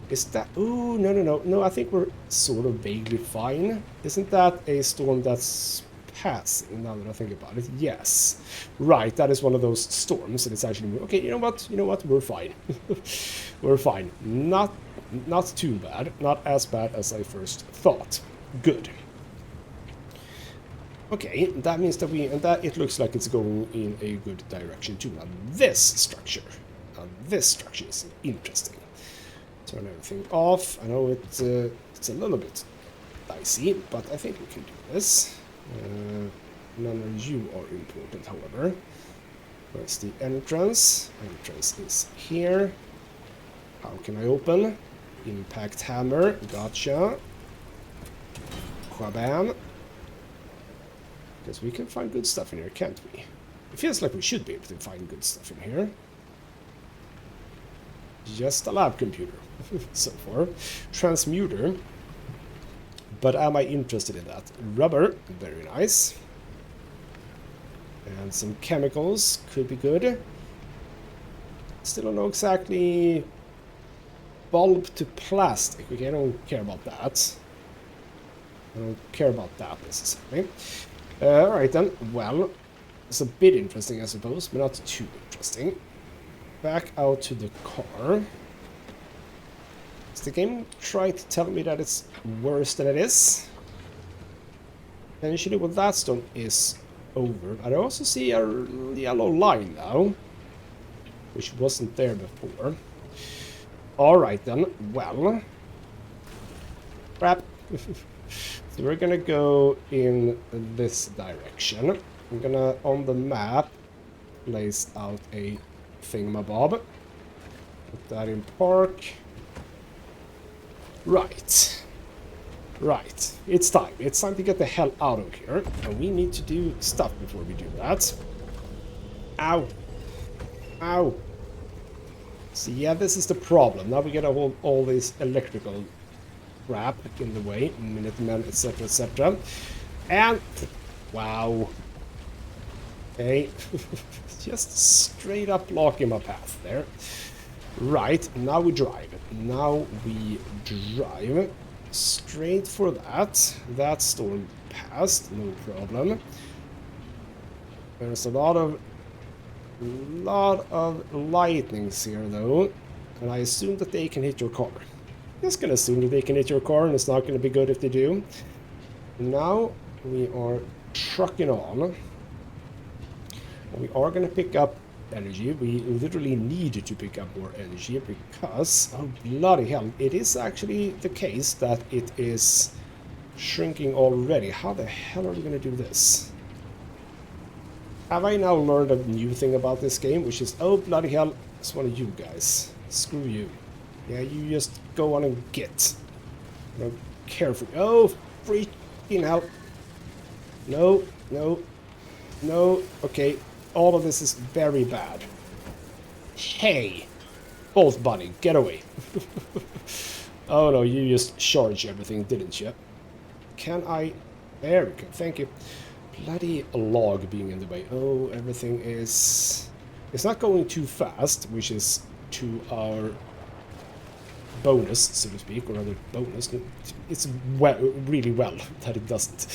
Is that... Ooh, no, I think we're sort of vaguely fine. Isn't that a storm that's passing, now that I think about it? Yes. Right, that is one of those storms, and it's actually... Okay, you know what, we're fine. We're fine. Not too bad. Not as bad as I first thought. Good. Okay, that means that it looks like it's going in a good direction too. Now this structure is interesting. Turn everything off. I know it's a little bit dicey, but I think we can do this. None of you are important, however. Where's the entrance? Entrance is here. How can I open? Impact hammer. Gotcha. Quabam. Because we can find good stuff in here, can't we? It feels like we should be able to find good stuff in here. Just a lab computer, so far. Transmuter. But am I interested in that? Rubber, very nice. And some chemicals, could be good. Still don't know exactly... Bulb to plastic, okay, I don't care about that. I don't care about that necessarily. Alright then, well, it's a bit interesting I suppose, but not too interesting. Back out to the car. Does the game try to tell me that it's worse than it is? Potentially, well, that stone is over. I also see a yellow line now, which wasn't there before. Alright then, well. Crap. So we're gonna go in this direction. I'm gonna, on the map, place out a thingamabob. Put that in park. Right. Right. It's time. It's time to get the hell out of here. And we need to do stuff before we do that. Ow. Ow. So yeah, this is the problem. Now we get all this electrical crap in the way. Minutemen, etc, etc. And... wow. Okay. Just straight up blocking my path there. Right, now we drive. Now we drive straight for that. That storm passed, no problem. There's a lot of lot of lightnings here, though. And I assume that they can hit your car. Just gonna assume that they can hit your car, and it's not gonna be good if they do. Now we are trucking on. We are gonna pick up energy. We literally need to pick up more energy because, oh bloody hell, it is actually the case that it is shrinking already. How the hell are we gonna do this? Have I now learned a new thing about this game, which is, oh bloody hell, it's one of you guys. Screw you. Yeah, you just go on and get. I don't care for you. Oh, freaking hell. No, no, no. Okay, all of this is very bad. Hey, both bunny, get away. Oh no, you just charged everything, didn't you? Can I... There we go, thank you. Bloody log being in the way. Oh, everything is... It's not going too fast, which is to our bonus, so to speak, or other bonus. It's really well that it doesn't.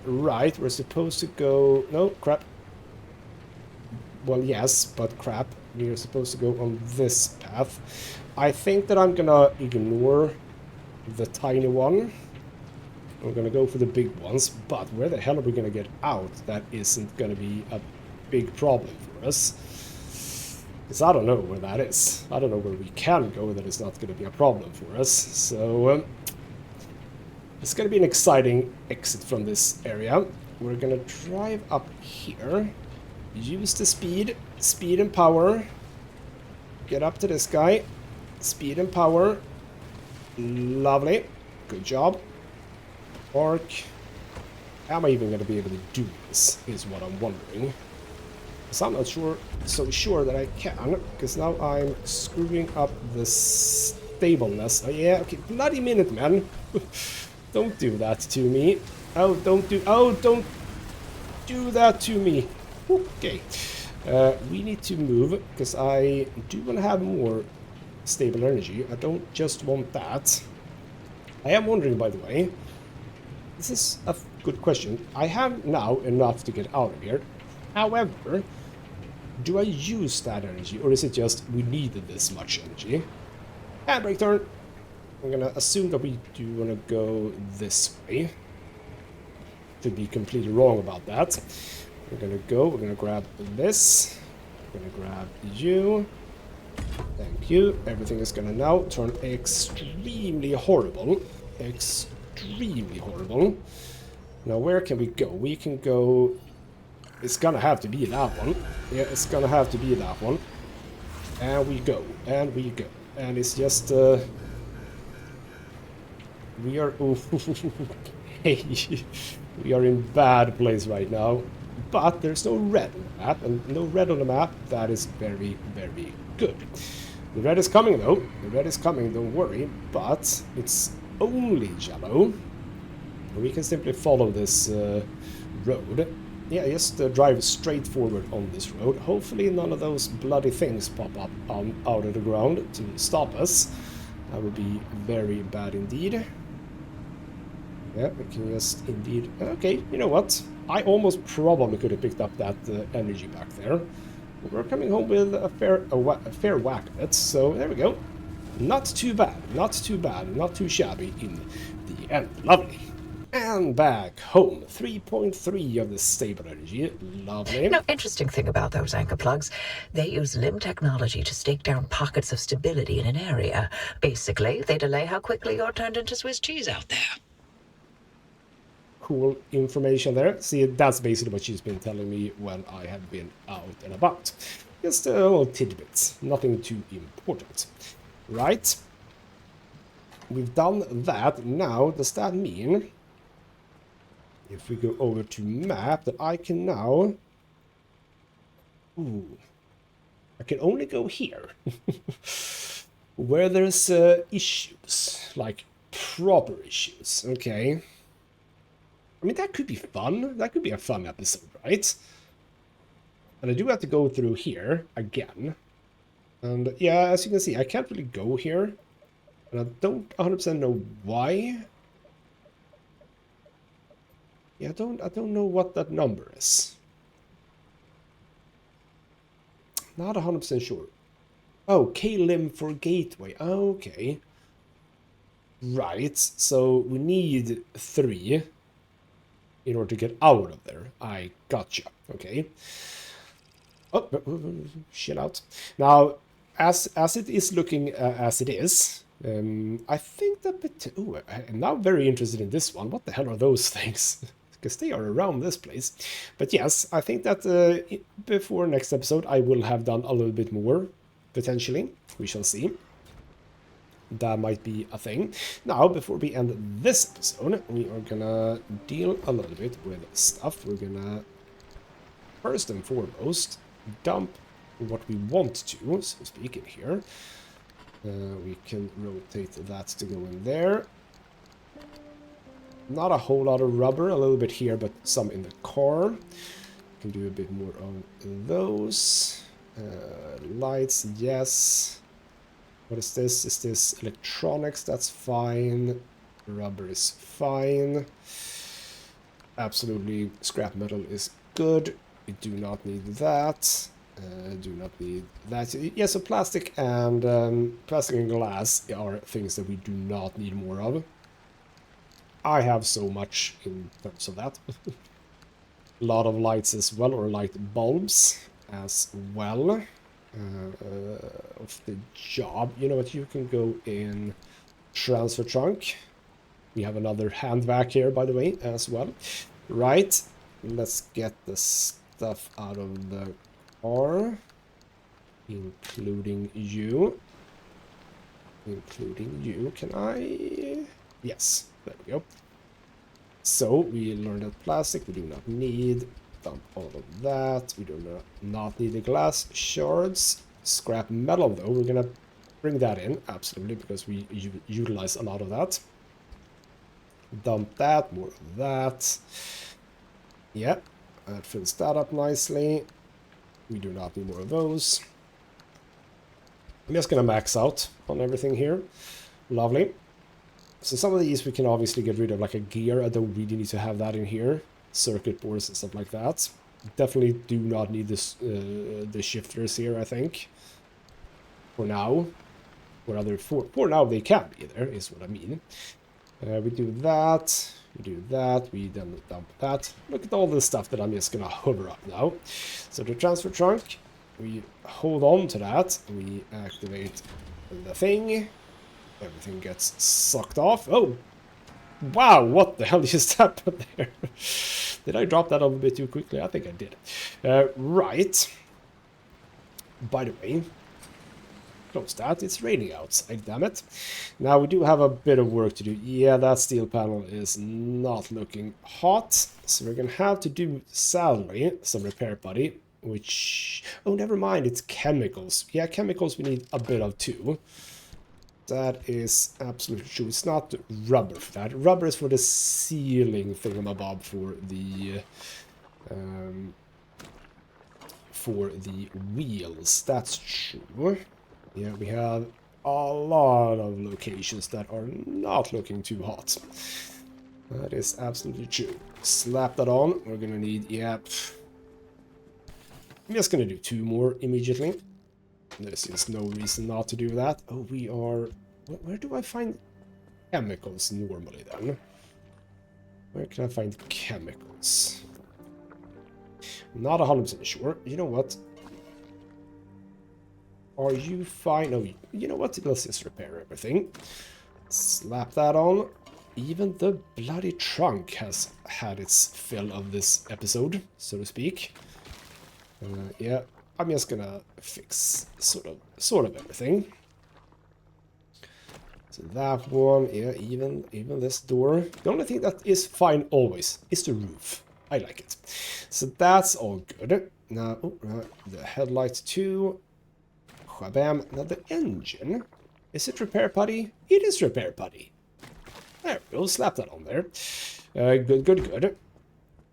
Right, we're supposed to go... No, crap. Well, yes, but crap. We are supposed to go on this path. I think that I'm gonna ignore the tiny one. We're gonna go for the big ones, but where the hell are we gonna get out? That isn't gonna be a big problem for us. Because I don't know where that is. I don't know where we can go that is not gonna be a problem for us. So, it's gonna be an exciting exit from this area. We're gonna drive up here. Use the speed and power. Get up to this guy. Speed and power. Lovely. Good job. Arc. Am I even going to be able to do this, is what I'm wondering. Because I'm not so sure that I can, because now I'm screwing up the stableness. Oh yeah, okay, bloody minute, man. Don't do that to me. Oh, don't do that to me. Okay. We need to move, because I do want to have more stable energy. I don't just want that. I am wondering, by the way, this is a good question. I have now enough to get out of here. However, do I use that energy, or is it just we needed this much energy? Handbrake turn. I'm gonna assume that we do want to go this way. Could be completely wrong about that. We're gonna grab this. We're gonna grab you. Thank you. Everything is gonna now turn extremely horrible. Extremely horrible. Now where can we go? We can go... It's gonna have to be that one. Yeah, it's gonna have to be that one. And we go. And we go. And it's just... We are... Hey, we are in bad place right now. But there's no red on the map. And no red on the map. That is very, very good. The red is coming, though. The red is coming, don't worry. But it's only yellow. We can simply follow this road. Yeah, just drive straight forward on this road. Hopefully none of those bloody things pop up out of the ground to stop us. That would be very bad indeed. Yeah, we can just indeed... Okay, you know what? I almost probably could have picked up that energy back there. We're coming home with a fair whack of it, so there we go. Not too bad, not too bad, not too shabby in the end. Lovely. And back home. 3.3 of the stable energy. Lovely. No, interesting thing about those anchor plugs. They use limb technology to stake down pockets of stability in an area. Basically, they delay how quickly you're turned into Swiss cheese out there. Cool information there. See, that's basically what she's been telling me when I have been out and about. Just little tidbits. Nothing too important. Right. We've done that. Now, does that mean... If we go over to map, that I can now... Ooh. I can only go here. Where there's issues. Like, proper issues. Okay. I mean, that could be fun. That could be a fun episode, right? And I do have to go through here again. And yeah, as you can see, I can't really go here. And I don't 100% know why. Yeah, I don't know what that number is. Not 100% sure. Oh, K-lim for gateway. Okay. Right, so we need 3 in order to get out of there. I gotcha. Okay. Oh, chill out. Now, as it is looking as it is, I think that... Oh, I'm now very interested in this one. What the hell are those things? Because they are around this place. But yes, I think that before next episode I will have done a little bit more, potentially. We shall see. That might be a thing. Now, before we end this episode, we are gonna deal a little bit with stuff. We're gonna, first and foremost, dump what we want to, so to speak, in here. We can rotate that to go in there. Not a whole lot of rubber, a little bit here, but some in the car. Can do a bit more of those. Lights, yes. What is this? Is this electronics? That's fine. Rubber is fine. Absolutely, scrap metal is good. We do not need that. Do not need that. Yeah, so plastic and glass are things that we do not need more of. I have so much in terms of that. A lot of lights as well, or light bulbs as well. Of the job. You know what, you can go in transfer trunk. We have another hand vac here, by the way, as well. Right, let's get the stuff out of the car, including you. Can I? Yes, there we go. So we learned that plastic we do not need. Dump all of that. We do not need the glass shards. Scrap metal, though, we're gonna bring that in, absolutely, because we utilize a lot of that. Dump that, more of that. Yeah, that fills that up nicely. We do not need more of those. I'm just gonna max out on everything here. Lovely. So some of these we can obviously get rid of, like a gear. I don't really need to have that in here. Circuit boards and stuff like that. Definitely do not need this, the shifters here, I think. For now. For now they can be there, is what I mean. We do that. We then dump that. Look at all this stuff that I'm just gonna hover up now. So the transfer trunk, we hold on to that. We activate the thing. Everything gets sucked off. Oh! Wow, what the hell just happened there? Did I drop that a little bit too quickly? I think I did. Right. By the way, close that. It's raining outside, damn it. Now, we do have a bit of work to do. Yeah, that steel panel is not looking hot. So we're going to have to do, sadly, some repair putty. Which... Oh, never mind. It's chemicals. Yeah, chemicals we need a bit of too. That is absolutely true. It's not rubber for that. Rubber is for the sealing thingamabob for the wheels. That's true. Yeah, we have a lot of locations that are not looking too hot. That is absolutely true. Slap that on. We're gonna need, yep. I'm just gonna do 2 more immediately. There's just no reason not to do that. Oh, we are... Where do I find chemicals normally, then? Where can I find chemicals? Not 100% sure. You know what? Are you fine? Oh, you know what? Let's just repair everything. Slap that on. Even the bloody trunk has had its fill of this episode, so to speak. Yeah. I'm just gonna fix sort of everything. So that one, yeah, even this door. The only thing that is fine always is the roof. I like it. So that's all good. Now, the headlights too. Shabam. Now the engine. Is it repair putty? It is repair putty. There we go. Slap that on there. Good.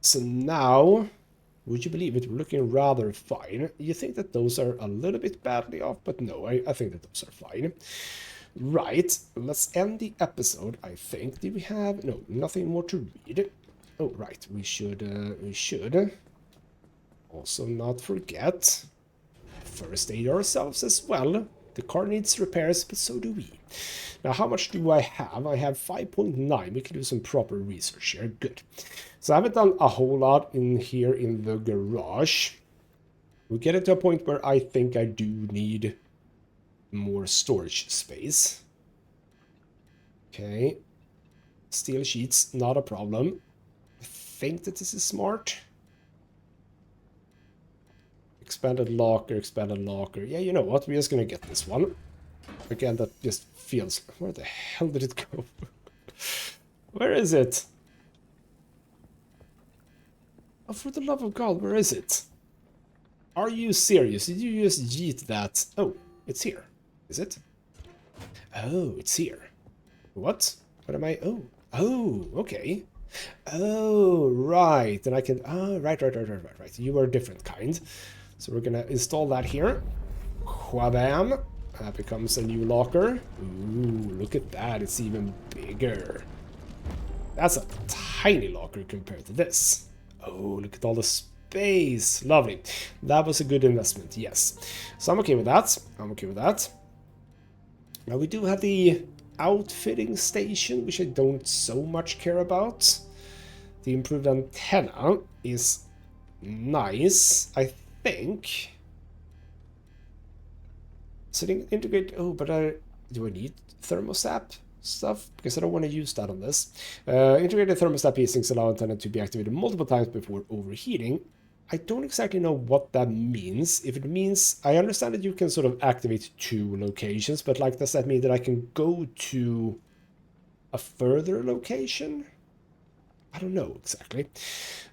So now... Would you believe it? We're looking rather fine. You think that those are a little bit badly off, but no, I think that those are fine. Right, let's end the episode, I think. Did we have... No, nothing more to read. Oh, right, we should also not forget first aid ourselves as well. The car needs repairs, but so do we. Now, how much do I have? I have 5.9. We can do some proper research here. Good. So I haven't done a whole lot in here in the garage. We'll get it to a point where I think I do need more storage space. Okay. Steel sheets, not a problem. I think that this is smart. Expanded locker, expanded locker. Yeah, you know what? We're just gonna get this one. Again, that just feels... Where the hell did it go? Where is it? Oh, for the love of God, where is it? Are you serious? Did you just yeet that? Oh, it's here. Is it? Oh, it's here. What? What am I? Oh, okay. Oh, right. And I can... Oh, right. You are a different kind. So we're gonna install that here. Whabam. That becomes a new locker. Ooh, look at that. It's even bigger. That's a tiny locker compared to this. Oh, look at all the space. Lovely. That was a good investment, yes. So I'm okay with that. Now we do have the outfitting station, which I don't so much care about. The improved antenna is nice, I think. So integrate... Oh, but do I need thermostat stuff? Because I don't want to use that on this. Integrated thermostat pieces allow antenna to be activated multiple times before overheating. I don't exactly know what that means. If it means... I understand that you can sort of activate 2 locations, but like, does that mean that I can go to a further location? I don't know exactly.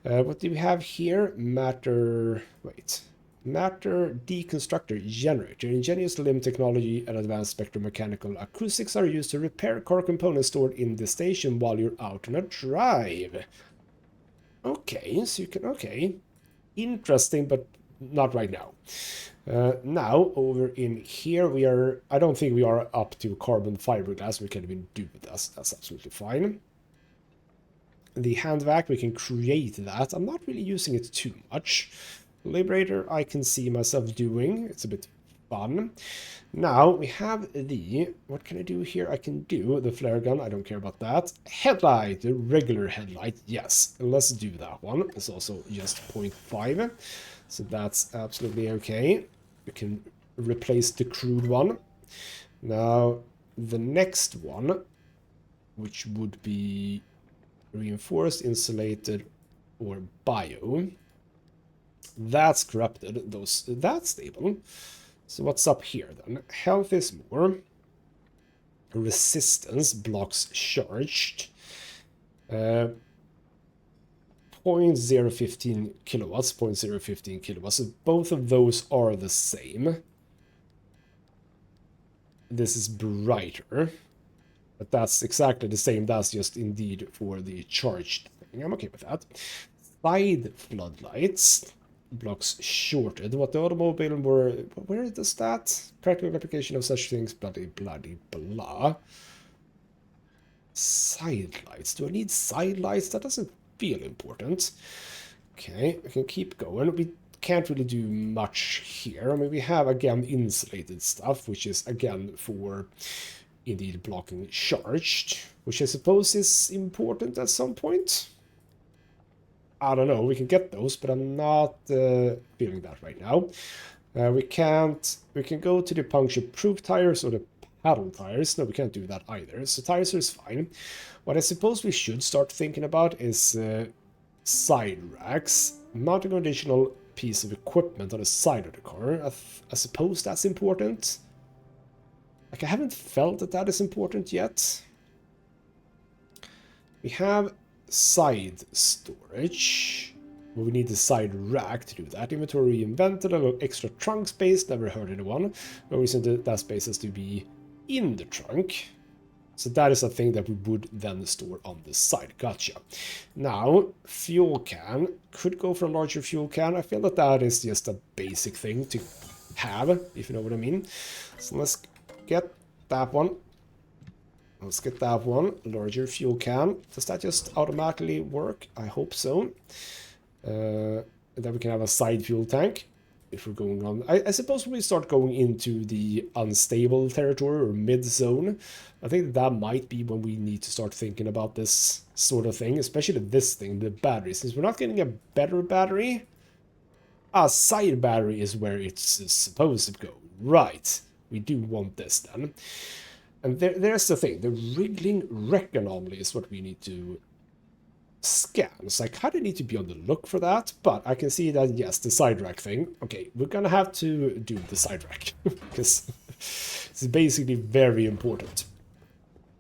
What do we have here? Matter... Wait... Matter deconstructor generator. Ingenious limb technology and advanced spectromechanical acoustics are used to repair car components stored in the station while you're out on a drive. Okay, so you can... Okay. Interesting, but not right now. Now, over in here, we are... I don't think we are up to carbon fiberglass. We can even do this. That's absolutely fine. The hand vac, we can create that. I'm not really using it too much. Liberator, I can see myself doing. It's a bit fun. Now, we have the... What can I do here? I can do the flare gun. I don't care about that. Headlight, the regular headlight. Yes, let's do that one. It's also just 0.5. So that's absolutely okay. We can replace the crude one. Now, the next one, which would be reinforced, insulated, or bio... That's corrupted. That's stable. So what's up here then? Health is more. Resistance blocks charged. 0.015 kilowatts, 0.015 kilowatts. So both of those are the same. This is brighter. But that's exactly the same. That's just indeed for the charged thing. I'm okay with that. Side floodlights. Blocks shorted. What the automobile were... Where does that? Practical application of such things, bloody blah. Side lights. Do I need side lights? That doesn't feel important. Okay, I can keep going. We can't really do much here. I mean, we have, again, insulated stuff, which is, again, for indeed blocking charged, which I suppose is important at some point. I don't know, we can get those, but I'm not feeling that right now. We can go to the puncture-proof tires or the paddle tires. No, we can't do that either. So tires is fine. What I suppose we should start thinking about is side racks. Mounting an additional piece of equipment on the side of the car. I suppose that's important. Like, I haven't felt that that is important yet. We have... side storage. Well, we need the side rack to do that. Inventory reinvented, a little extra trunk space, never hurt anyone. No reason that space has to be in the trunk. So that is a thing that we would then store on the side. Gotcha. Now, fuel can. Could go for a larger fuel can. I feel that that is just a basic thing to have, if you know what I mean. So let's get that one. Let's get that one. Larger fuel can. Does that just automatically work? I hope so. Then we can have a side fuel tank. if we're going on. I suppose when we start going into the unstable territory or mid-zone, I think that might be when we need to start thinking about this sort of thing, especially this thing, the battery. Since we're not getting a better battery, a side battery is where it's supposed to go. Right, we do want this then. And there's the thing, the wriggling wreck anomaly is what we need to scan. So I kind of need to be on the look for that, but I can see that, yes, the side rack thing. Okay, we're gonna have to do the side rack, because it's basically very important.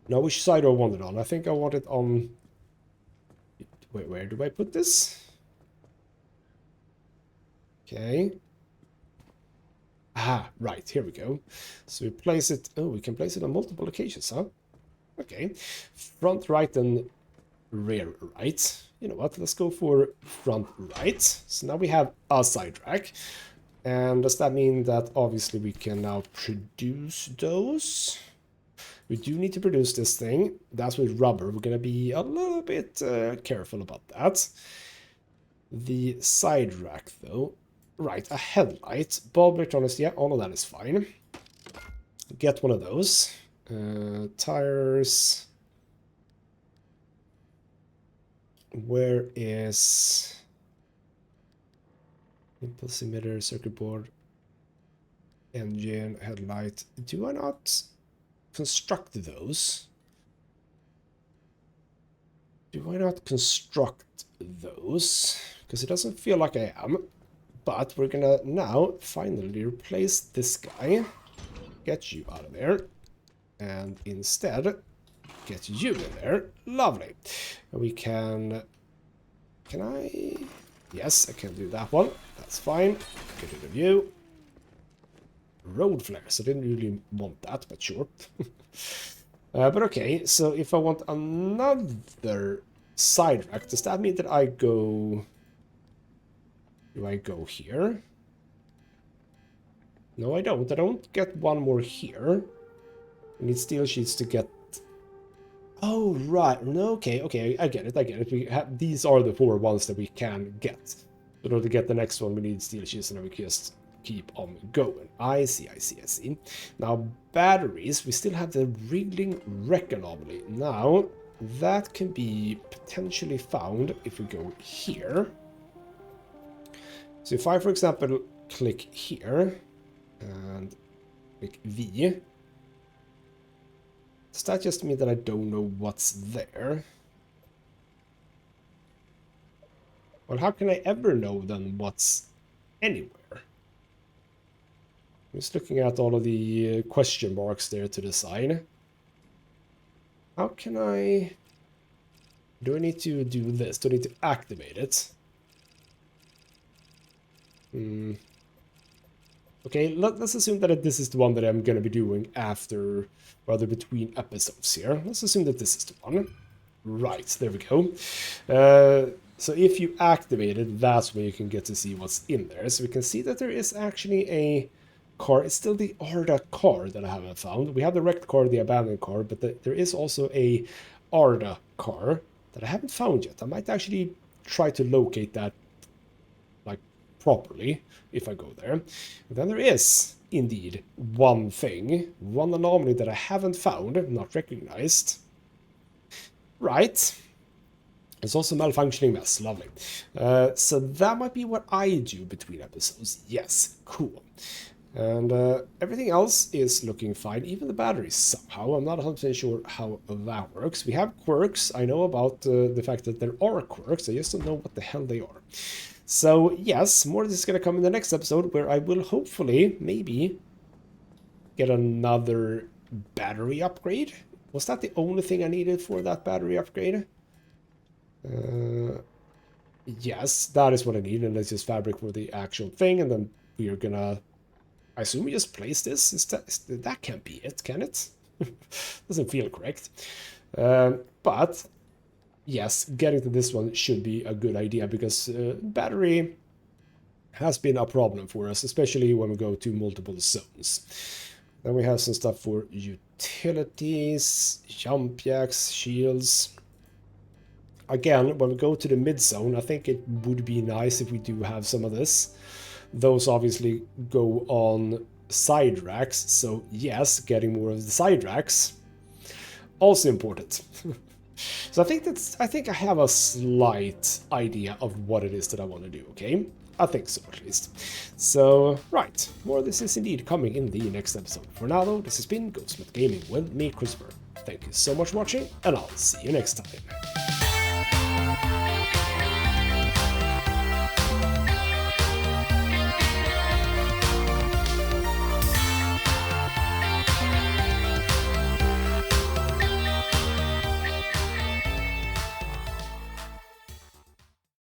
Now, which side do I want it on? I think I want it on... Wait, where do I put this? Okay. Ah, right, here we go. So we place it... Oh, we can place it on multiple locations, huh? Okay. Front right and rear right. You know what, let's go for front right. So now we have a side rack. And does that mean that obviously we can now produce those? We do need to produce this thing. That's with rubber. We're going to be a little bit careful about that. The side rack though. Right, a headlight. Bulb electronics, yeah, all of that is fine. Get one of those. Tires... Where is impulse emitter, circuit board, engine, headlight? Do I not construct those? Do I not construct those? Because it doesn't feel like I am. But we're gonna now finally replace this guy. Get you out of there. And instead... get you in there. Lovely. We can... Can I... Yes, I can do that one. That's fine. Get rid of you. Road flares. I didn't really want that, but sure. But okay, so if I want another side rack, does that mean that I go... Do I go here? No, I don't. I don't get one more here. I need steel sheets to get... Oh, right. No, okay, I get it. We have, these are the 4 ones that we can get. In order to get the next one, we need steel sheets, and then we can just keep on going. I see. Now, batteries, we still have the wriggling wreck anomaly. Now, that can be potentially found if we go here. So if I, for example, click here, and click V, does that just mean that I don't know what's there? Well, how can I ever know then what's anywhere? I'm just looking at all of the question marks there to the side. How can I... Do I need to do this? Do I need to activate it? Okay, let's assume that this is the one that I'm going to be doing after, rather between episodes here. Let's assume that this is the one. Right, there we go. So if you activate it, that's where you can get to see what's in there. So we can see that there is actually a car. It's still the Arda car that I haven't found. We have the wrecked car, the abandoned car, but there is also a Arda car that I haven't found yet. I might actually try to locate that properly if I go there. And then there is indeed one thing, one anomaly that I haven't found, not recognized. Right. It's also a malfunctioning mess. Lovely. So that might be what I do between episodes. Yes, cool. And everything else is looking fine, even the batteries somehow. I'm not 100% sure how that works. We have quirks. I know about the fact that there are quirks. I just don't know what the hell they are. So, yes, more of this is going to come in the next episode, where I will hopefully, maybe, get another battery upgrade. Was that the only thing I needed for that battery upgrade? Yes, that is what I need, and let's just fabric for the actual thing, and then we are gonna... I assume we just place this? That can't be it, can it? Doesn't feel correct. But... yes, getting to this one should be a good idea, because battery has been a problem for us, especially when we go to multiple zones. Then we have some stuff for utilities, jump jacks, shields. Again, when we go to the mid zone, I think it would be nice if we do have some of this. Those obviously go on side racks, so yes, getting more of the side racks also important. So I think I have a slight idea of what it is that I want to do, okay? I think so, at least. So, right, more of this is indeed coming in the next episode. For now, though, this has been ghostmutgaming with me, Christopher. Thank you so much for watching, and I'll see you next time.